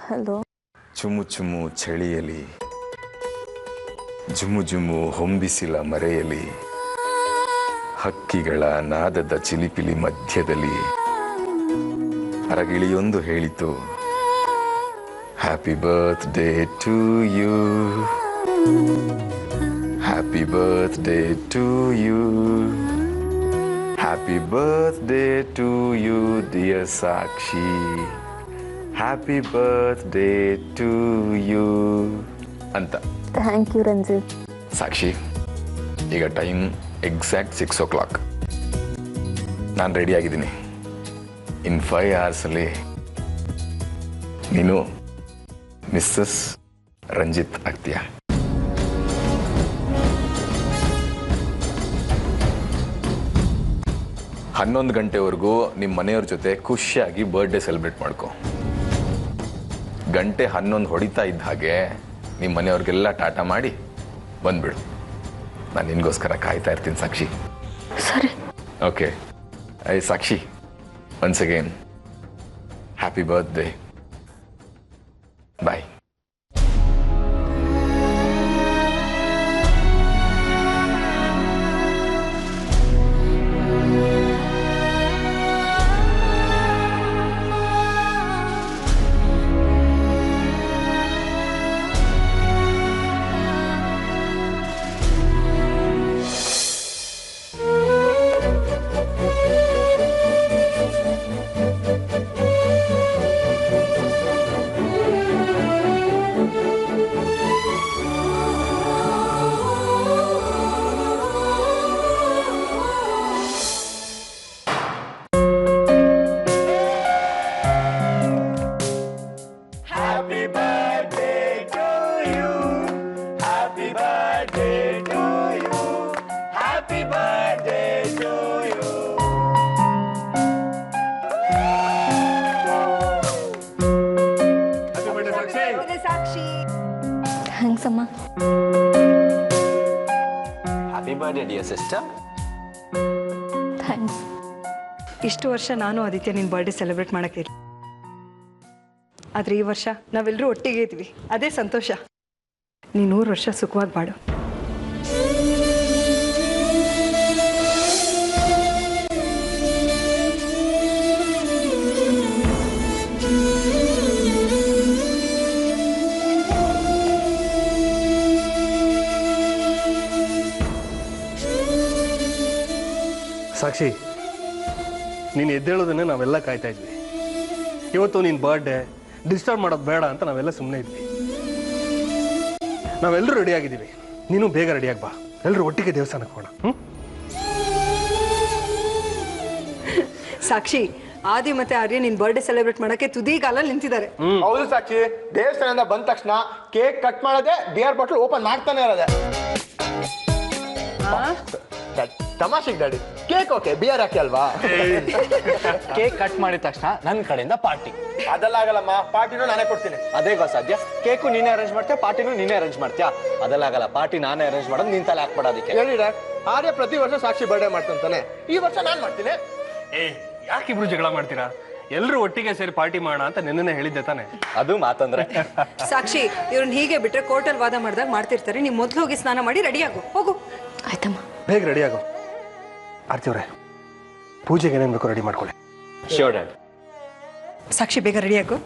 Hello. ಚುಮು ಚುಮು ಚಳಿಯಲಿ, ಜುಮು ಜುಮು ಹೊಂಬಿಸಿಲ ಮರೆಯಲಿ, ಹಕ್ಕಿಗಳ ನಾದದ ಚಿಲಿಪಿಲಿ ಮಧ್ಯದಲ್ಲಿ ಅರಗಿಳಿಯೊಂದು ಹೇಳಿತು, happy birthday to you, happy birthday to you, happy birthday to you dear Sakshi, happy birthday to you ಅಂತ. Thank you Ranjith. ಸಾಕ್ಷಿ, ಈಗ ಟೈಮ್ ಎಕ್ಸಾಕ್ಟ್ 6 o'clock. ನಾನು ರೆಡಿ ಆಗಿದ್ದೀನಿ. ಇನ್ 5 hours ನೀನು ಮಿಸ್ಸಸ್ ರಂಜಿತ್ ಆಗ್ತೀಯ. ಹನ್ನೊಂದು ಗಂಟೆವರೆಗೂ ನಿಮ್ಮ ಮನೆಯವ್ರ ಜೊತೆ ಖುಷಿಯಾಗಿ ಬರ್ಡೇ ಸೆಲೆಬ್ರೇಟ್ ಮಾಡ್ಕೊ. ಗಂಟೆ 11 ಹೊಡಿತಾ ಇದ್ದ ಹಾಗೆ ನಿಮ್ಮ ಮನೆಯವ್ರಿಗೆಲ್ಲ ಟಾಟಾ ಮಾಡಿ ಬಂದ್ಬಿಡು. ನಾನು ನಿನಗೋಸ್ಕರ ಕಾಯ್ತಾ ಇರ್ತೀನಿ ಸಾಕ್ಷಿ. ಸರಿ. ಓಕೆ. ಸಾಕ್ಷಿ, ಒನ್ಸ್ ಅಗೇನ್ ಹ್ಯಾಪಿ ಬರ್ತ್ಡೇ. ಬಾಯ್. ಥ್ಯಾಂಕ್ಸ್ ಅಮ್ಮ. Happy birthday dear sister. Thanks. ಇಷ್ಟು ವರ್ಷ ನಾನು ಆದಿತ್ಯ ನಿನ್ನ ಬರ್ಡೇ ಸೆಲೆಬ್ರೇಟ್ ಮಾಡೋಕ್ಕೆ, ಆದರೆ ಈ ವರ್ಷ ನಾವೆಲ್ಲರೂ ಒಟ್ಟಿಗೆ ಇದ್ವಿ, ಅದೇ ಸಂತೋಷ. ನೀನು 100 ವರ್ಷ ಸುಖವಾಗಿ ಬಾಳು. ಸಾಕ್ಷಿ, ನೀನು ಎದ್ದೇಳೋದನ್ನೇ ನಾವೆಲ್ಲ ಕಾಯ್ತಾ ಇದ್ವಿ. ಇವತ್ತು ನಿನ್ನ ಬರ್ಡೇ ಡಿಸ್ಟರ್ಬ್ ಮಾಡೋದು ಬೇಡ ಅಂತ ನಾವೆಲ್ಲ ಸುಮ್ಮನೆ ಇದ್ವಿ. ನಾವೆಲ್ಲರೂ ರೆಡಿ ಆಗಿದ್ದೀವಿ. ನೀನು ಬೇಗ ರೆಡಿಯಾಗಿ ಬಾ, ಎಲ್ಲರೂ ಒಟ್ಟಿಗೆ ದೇವಸ್ಥಾನಕ್ಕೆ ಹೋಗೋಣ. ಸಾಕ್ಷಿ, ಆದಿ ಮತ್ತೆ ಆರ್ಯ ನಿನ್ನ ಬರ್ಡೇ ಸೆಲೆಬ್ರೇಟ್ ಮಾಡೋಕ್ಕೆ ತುದಿಗಾಲಲ್ಲಿ ನಿಂತಿದ್ದಾರೆ. ಹೌದು ಸಾಕ್ಷಿ, ದೇವಸ್ಥಾನದಿಂದ ಬಂದ ತಕ್ಷಣ ಕೇಕ್ ಕಟ್ ಮಾಡೋದೆ, ಬಿಯರ್ ಬಾಟಲ್ ಓಪನ್ ಮಾಡ್ತಾನೆ ಇರೋದೆ. ತಮಾಷೆಗೆ ಡ್ಯಾಡಿ, ಕೇಕ್ ಓಕೆ, ಬಿಯರ್ ಹಾಕಿ ಅಲ್ವಾ? ಕೇಕ್ ಕಟ್ ಮಾಡಿದ ತಕ್ಷಣ ನನ್ನ ಕಡೆಯಿಂದ ಪಾರ್ಟಿ. ಅದೆಲ್ಲ ಆಗಲ್ಲಮ್ಮ, ಪಾರ್ಟಿನೂ ನಾನೇ ಕೊಡ್ತೀನಿ. ಅದೇಗೋ ಸಾಧ್ಯ? ಕೇಕು ನೀನೇ ಅರೇಂಜ್ ಮಾಡ್ತೀಯಾ, ಪಾರ್ಟಿನೂ ನೀನೇ ಅರೇಂಜ್ ಮಾಡ್ತೀಯಾ? ಅದೆಲ್ಲ ಆಗಲ್ಲ. ಪಾರ್ಟಿ ನಾನೇ ಅರೇಂಜ್ ಮಾಡೋದು, ನಿನ್ ತಲೆ ಹಾಕ್ಬಿಡೋದಕ್ಕೆ. ಹೇಳಿ ಡ್ಯಾಡ್, ಆರ್ಯ ಪ್ರತಿ ವರ್ಷ ಸಾಕ್ಷಿ ಬರ್ಡೇ ಮಾಡ್ತಾನೆ, ಈ ವರ್ಷ ನಾನು ಮಾಡ್ತೀನಿ. ಯಾಕೆ ಇಬ್ರು ಜಗಳ ಮಾಡ್ತೀರಾ? ಎಲ್ಲರೂ ಒಟ್ಟಿಗೆ ಸೇರಿ ಪಾರ್ಟಿ ಮಾಡೋಣ ಅಂತ ನಿನ್ನೆ ಹೇಳಿದ್ದೆ ತಾನೆ. ಅದು ಮಾತಂದ್ರೆ. ಸಾಕ್ಷಿ, ಇವ್ರನ್ನ ಹೀಗೆ ಬಿಟ್ರೆ ಕೋರ್ಟಲ್ಲಿ ವಾದ ಮಾಡಿದಾಗ ಮಾಡ್ತಿರ್ತಾರೆ. ನೀವು ಮೊದಲು ಹೋಗಿ ಸ್ನಾನ ಮಾಡಿ ರೆಡಿ ಆಗು. ಹೋಗು. ಆಯ್ತಮ್ಮ. ಬೇಗ ರೆಡಿ ಆಗೋ. ಆರ್ತಿ ಅವರೇ, ಪೂಜೆಗೆ ಏನೇನು ಬೇಕು ರೆಡಿ ಮಾಡ್ಕೊಳ್ಳಿ. Sure dad. ಸಾಕ್ಷಿ, ಬೇಗ ರೆಡಿ ಆಗು.